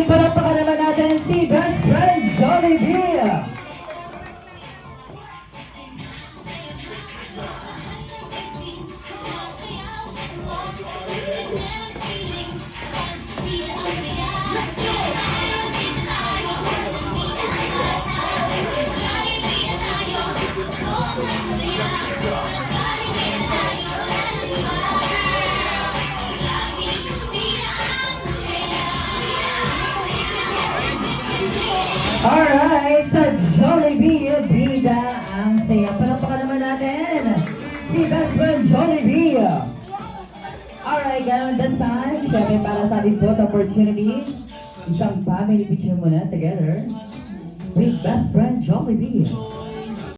Alright, palakpakan naman natin si Best Friend Jollibee. Alright, sa Jollibee, bida ang saya. Palakpakan naman natin si Best Friend Jollibee. Alright, ganun this time, syempre para sa ating both opportunity, isang family picture muna together with Best Friend Jollibee.